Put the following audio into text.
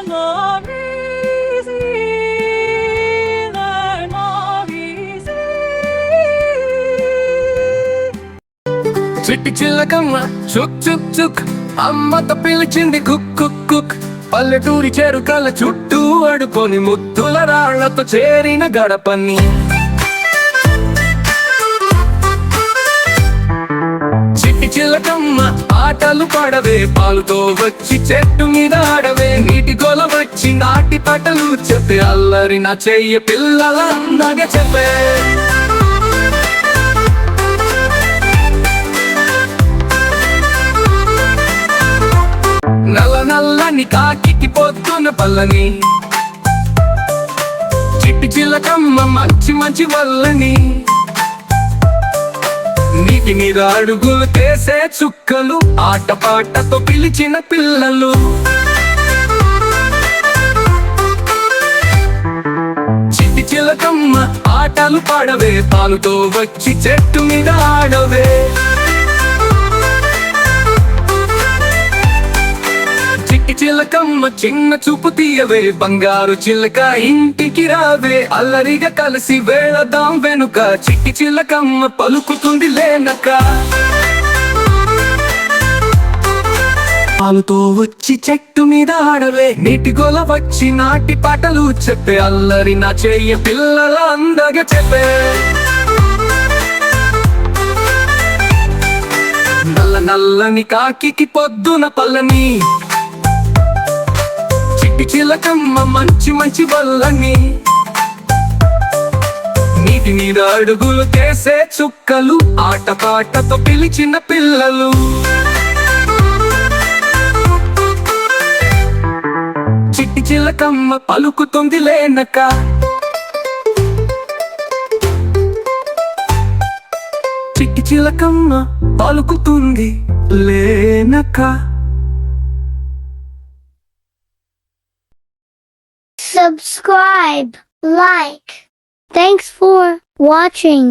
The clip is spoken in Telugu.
not easy. They're not easy. చిట్టి చిలకమ్మ చుక్ చుక్ చుక్ అమ్మతో పిలిచింది కుక్ కుక్ కుక్ పల్లెటూరి చెరుకల చుట్టూ అడుకొని ముద్దుల రాళ్లతో చేరిన గడపని చిట్టి చిలకమ్మ ఆటలు పడవే పాలుతో వచ్చి చెట్టు మీద ఆడవే నీటి గొల వచ్చి నాటి పాటలు చెప్పే అల్లరి నా చెయ్య పిల్లల నగ చెప్పే నల్ల నల్లని కాకి పొద్దున పల్లని చిట్టి చిలకమ్మ మంచి మంచి వల్లని నీటి మీద అడుగులు చేసే చుక్కలు ఆటపాటతో పిలిచిన పిల్లలు చిట్టి చిలకమ్మ ఆటలు పాడవే పాలుతో వచ్చి చెట్టు మీద ఆడవే చిట్టి చిలకమ్మ చిన్న చూపు తీయవే బంగారు చిలక ఇంటికి రావే అల్లరిగా కలిసి వేళదాం వెనుక చిట్టి చిలకమ్మ పలుకుతుంది లేనక పాలుతో వచ్చి చెట్టు మీద ఆడవే నీటి గొల వచ్చి నాటి పాటలు చెప్పే అల్లరి నా చెయ్య పిల్లల అందగా చెప్పే నల్ల నల్లని కాకి పొద్దున పల్లని చిట్టి చిలకమ్మ మంచి మంచి వల్లని నీటి మీద అడుగులు చేసే చుక్కలు ఆటపాటతో పిలిచిన పిల్లలు చిట్టి చిలకమ్మ పలుకుతుంది లేనక చిట్టి చిలకమ్మ పలుకుతుంది లేనక Subscribe, like. Thanks for watching.